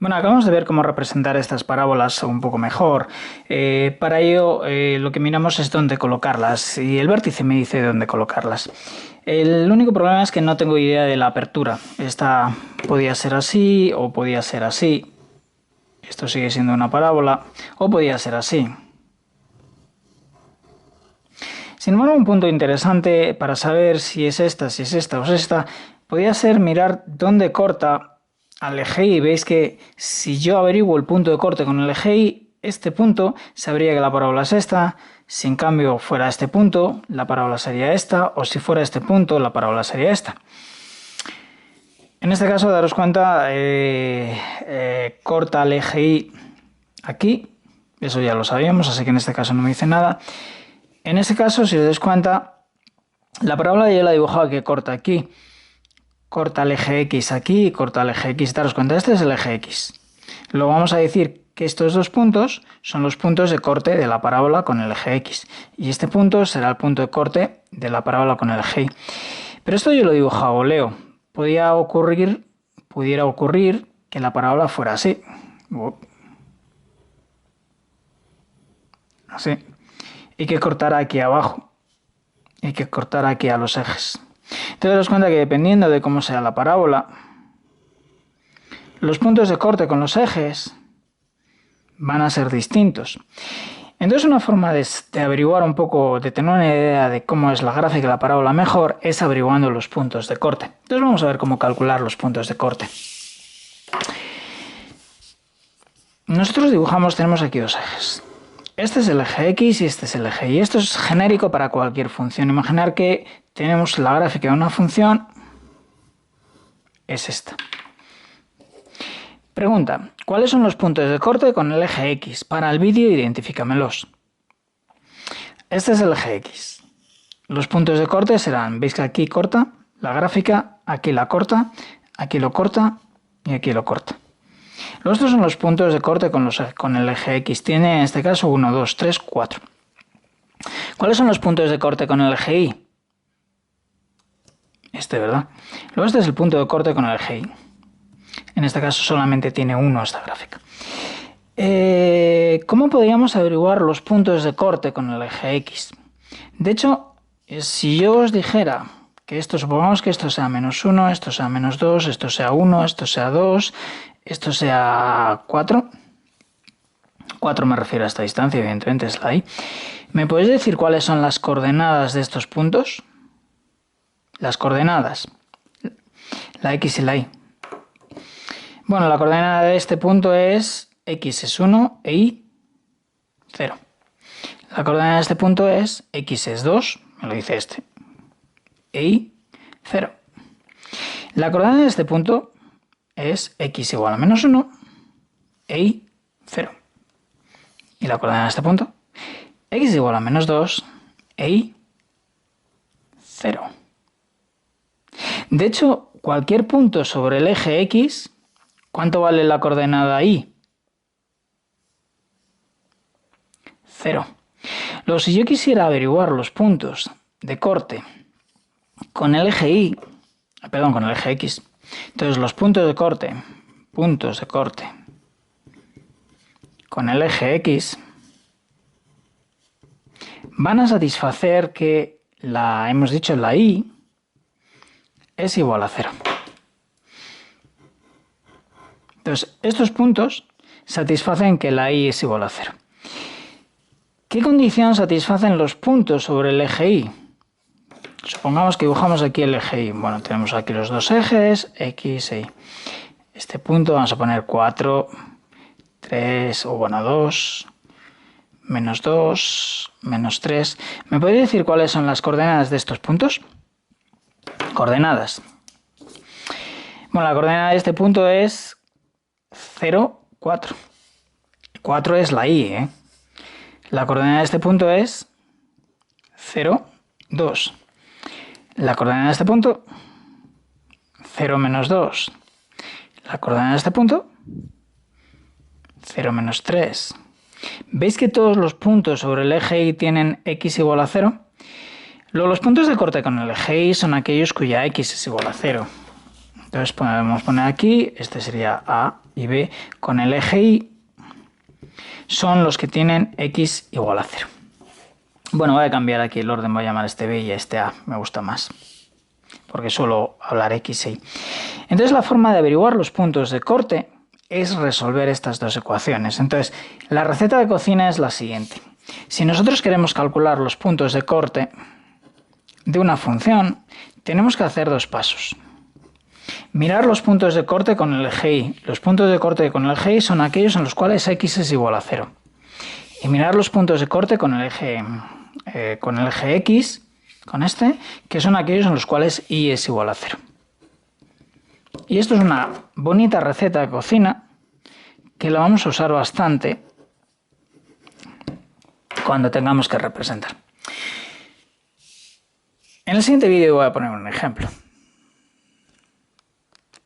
Bueno, acabamos de ver cómo representar estas parábolas un poco mejor. Para ello, lo que miramos es dónde colocarlas y el vértice me dice dónde colocarlas. El único problema es que no tengo idea de la apertura. Esta podía ser así o podía ser así. Esto sigue siendo una parábola o podía ser así. Sin embargo, un punto interesante para saber si es esta o es esta, podría ser mirar dónde corta al eje Y. Veis que si yo averiguo el punto de corte con el eje Y, este punto, sabría que la parábola es esta. Si en cambio fuera este punto, la parábola sería esta, o si fuera este punto, la parábola sería esta. En este caso, daros cuenta, corta el eje Y aquí, eso ya lo sabíamos, así que en este caso no me dice nada. En este caso, si os dais cuenta, la parábola yo la he dibujado que corta aquí. Corta el eje X aquí y corta el eje X. Daros cuenta, este es el eje X. Luego vamos a decir que estos dos puntos son los puntos de corte de la parábola con el eje X. Y este punto será el punto de corte de la parábola con el eje Y. Pero esto yo lo he dibujado, Leo. Pudiera ocurrir que la parábola fuera así. Así. Y que cortara aquí abajo. Y que cortara aquí a los ejes. Te das cuenta que dependiendo de cómo sea la parábola, los puntos de corte con los ejes van a ser distintos. Entonces una forma de averiguar un poco, de tener una idea de cómo es la gráfica de la parábola mejor, es averiguando los puntos de corte. Entonces vamos a ver cómo calcular los puntos de corte. Nosotros dibujamos, tenemos aquí dos ejes. Este es el eje X y este es el eje Y. Esto es genérico para cualquier función. Imaginar que tenemos la gráfica de una función, es esta. Pregunta, ¿cuáles son los puntos de corte con el eje X? Para el vídeo, identifícamelos. Este es el eje X. Los puntos de corte serán, veis que aquí corta la gráfica, aquí la corta, aquí lo corta y aquí lo corta. Los otros son los puntos de corte con el eje X. Tiene en este caso 1, 2, 3, 4. ¿Cuáles son los puntos de corte con el eje Y? Este, ¿verdad? Luego este es el punto de corte con el eje Y. En este caso solamente tiene uno esta gráfica. ¿Cómo podríamos averiguar los puntos de corte con el eje X? De hecho, si yo os dijera que esto, supongamos que esto sea menos 1, esto sea menos 2, esto sea 1, esto sea 2, esto sea 4. 4 me refiero a esta distancia, evidentemente es la Y. ¿Me podéis decir cuáles son las coordenadas de estos puntos? Las coordenadas. La X y la Y. Bueno, la coordenada de este punto es X es 1 e Y 0. La coordenada de este punto es X es 2, me lo dice este, e Y 0. La coordenada de este punto es X igual a menos 1 e Y 0. Y la coordenada de este punto, X igual a menos 2 e Y 0. De hecho, cualquier punto sobre el eje X, ¿cuánto vale la coordenada Y? 0. Luego, si yo quisiera averiguar los puntos de corte con el eje Y, perdón, con el eje X, entonces los puntos de corte con el eje X van a satisfacer que hemos dicho la Y es igual a 0. Entonces, estos puntos satisfacen que la Y es igual a 0. ¿Qué condición satisfacen los puntos sobre el eje Y? Supongamos que dibujamos aquí el eje Y. Bueno, tenemos aquí los dos ejes, X e Y. Este punto vamos a poner 4, 3, o bueno, 2, menos 2, menos 3. ¿Me podéis decir cuáles son las coordenadas de estos puntos? Coordenadas. Bueno, la coordenada de este punto es 0, 4. 4 es la Y, ¿eh? La coordenada de este punto es 0, 2. La coordenada de este punto, 0 menos 2. La coordenada de este punto, 0 menos 3. ¿Veis que todos los puntos sobre el eje Y tienen X igual a 0? Luego, los puntos de corte con el eje Y son aquellos cuya X es igual a 0. Entonces podemos poner aquí, este sería A, y B con el eje Y son los que tienen x igual a 0. Bueno, voy a cambiar aquí el orden, voy a llamar este B y este A, me gusta más, porque suelo hablar x e y. Entonces la forma de averiguar los puntos de corte es resolver estas dos ecuaciones. Entonces la receta de cocina es la siguiente. Si nosotros queremos calcular los puntos de corte de una función, tenemos que hacer dos pasos. Mirar los puntos de corte con el eje Y. Los puntos de corte con el eje Y son aquellos en los cuales x es igual a 0. Y mirar los puntos de corte con el eje X, con este, que son aquellos en los cuales Y es igual a 0. Y esto es una bonita receta de cocina que la vamos a usar bastante cuando tengamos que representar. En el siguiente vídeo voy a poner un ejemplo.